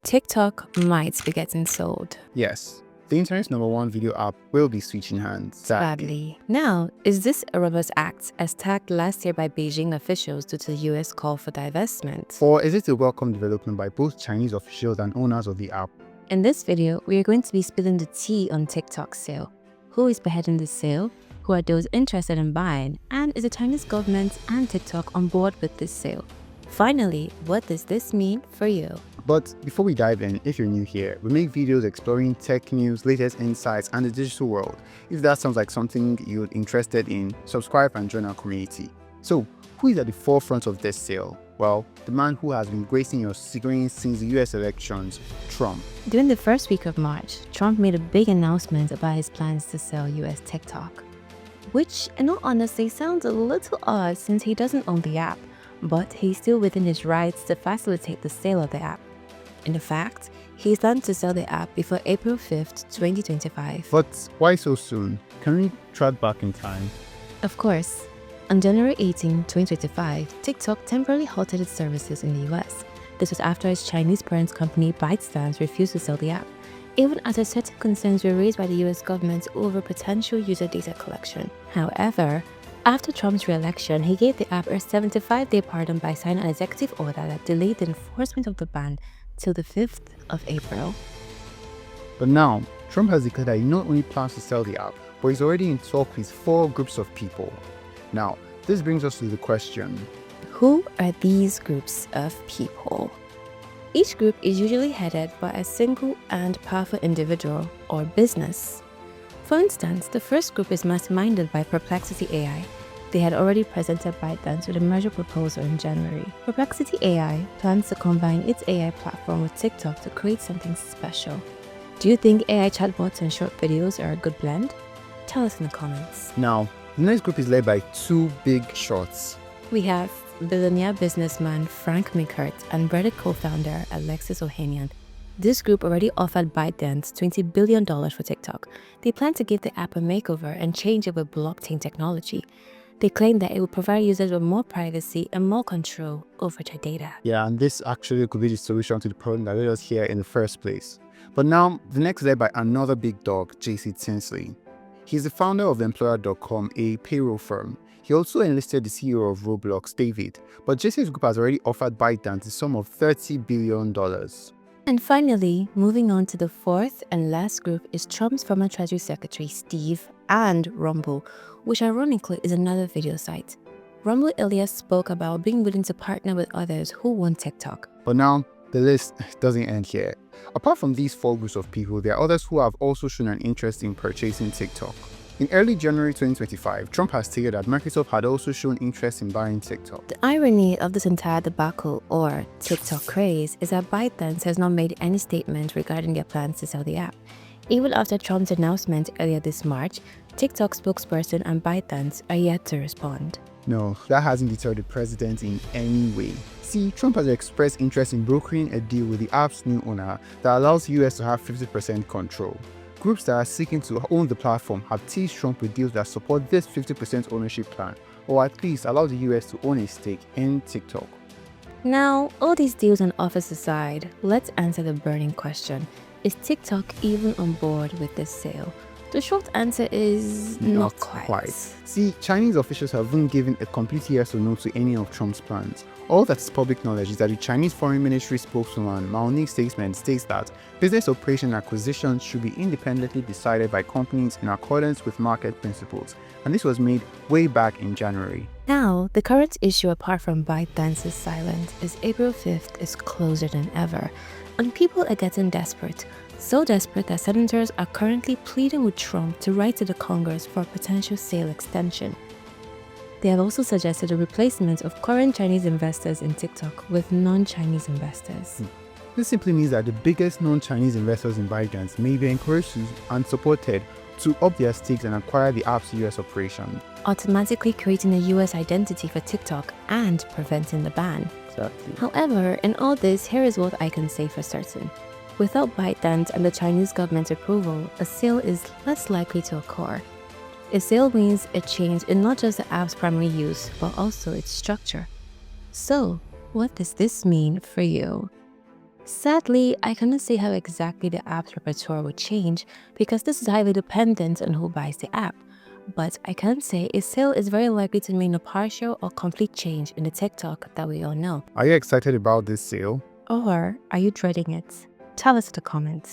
TikTok might be getting sold. Yes, the internet's #1 video app will be switching hands. Sadly. Now, is this a reverse act as tagged last year by Beijing officials due to the US call for divestment? Or is it a welcome development by both Chinese officials and owners of the app? In this video, we are going to be spilling the tea on TikTok's sale. Who is beheading the sale? Who are those interested in buying? And is the Chinese government and TikTok on board with this sale? Finally, what does this mean for you? But before we dive in, if you're new here, we make videos exploring tech news, latest insights, and the digital world. If that sounds like something you're interested in, subscribe and join our community. So, who is at the forefront of this sale? Well, the man who has been gracing your screen since the US elections, Trump. During the first week of March, Trump made a big announcement about his plans to sell US TikTok. Which, in all honesty, sounds a little odd since he doesn't own the app, but he's still within his rights to facilitate the sale of the app. In fact, he plans to sell the app before April 5th, 2025. But why so soon? Can we track back in time? Of course. On January 18, 2025, TikTok temporarily halted its services in the US. This was after its Chinese parent company ByteDance refused to sell the app, even after certain concerns were raised by the US government over potential user data collection. However, after Trump's re-election, he gave the app a 75-day pardon by signing an executive order that delayed the enforcement of the ban till the 5th of April. But now, Trump has declared that he not only plans to sell the app, but he's already in talk with 4 groups of people. Now, this brings us to the question: who are these groups of people? Each group is usually headed by a single and powerful individual or business. For instance, the first group is masterminded by Perplexity AI. They had already presented ByteDance with a merger proposal in January. Perplexity AI plans to combine its AI platform with TikTok to create something special. Do you think AI chatbots and short videos are a good blend? Tell us in the comments. Now, the next group is led by 2 big shots. We have billionaire businessman Frank Minkert and Reddit co-founder Alexis Ohanian. This group already offered ByteDance $20 billion for TikTok. They plan to give the app a makeover and change it with blockchain technology. They claim that it will provide users with more privacy and more control over their data. Yeah, and this actually could be the solution to the problem that led us here in the first place. But now, the next led by another big dog, JC Tinsley. He's the founder of Employer.com, a payroll firm. He also enlisted the CEO of Roblox, David. But JC's group has already offered ByteDance the sum of $30 billion. And finally, moving on to the fourth and last group is Trump's former Treasury Secretary Steve and Rumble, which ironically is another video site. Rumble earlier spoke about being willing to partner with others who want TikTok. But now, the list doesn't end here. Apart from these 4 groups of people, there are others who have also shown an interest in purchasing TikTok. In early January 2025, Trump has stated that Microsoft had also shown interest in buying TikTok. The irony of this entire debacle, or TikTok craze, is that ByteDance has not made any statement regarding their plans to sell the app. Even after Trump's announcement earlier this March, TikTok spokesperson and ByteDance are yet to respond. No, that hasn't deterred the president in any way. See, Trump has expressed interest in brokering a deal with the app's new owner that allows the US to have 50% control. Groups that are seeking to own the platform have teased Trump with deals that support this 50% ownership plan, or at least allow the US to own a stake in TikTok. Now, all these deals and offers aside, let's answer the burning question. Is TikTok even on board with this sale? The short answer is not quite. See, Chinese officials haven't given a complete yes or no to any of Trump's plans. All that is public knowledge is that the Chinese Foreign Ministry spokeswoman Mao Ning's statement states that business operation acquisitions should be independently decided by companies in accordance with market principles, and this was made way back in January. Now, the current issue apart from ByteDance's silence is April 5th is closer than ever, and people are getting desperate. So desperate that senators are currently pleading with Trump to write to the Congress for a potential sale extension. They have also suggested a replacement of current Chinese investors in TikTok with non-Chinese investors. This simply means that the biggest non-Chinese investors in ByteDance may be encouraged and supported to up their stakes and acquire the app's US operation, automatically creating a US identity for TikTok and preventing the ban. Exactly. However, in all this, here is what I can say for certain. Without ByteDance and the Chinese government's approval, a sale is less likely to occur. A sale means a change in not just the app's primary use, but also its structure. So, what does this mean for you? Sadly, I cannot say how exactly the app's repertoire will change because this is highly dependent on who buys the app. But I can say a sale is very likely to mean a partial or complete change in the TikTok that we all know. Are you excited about this sale? Or are you dreading it? Tell us in the comments.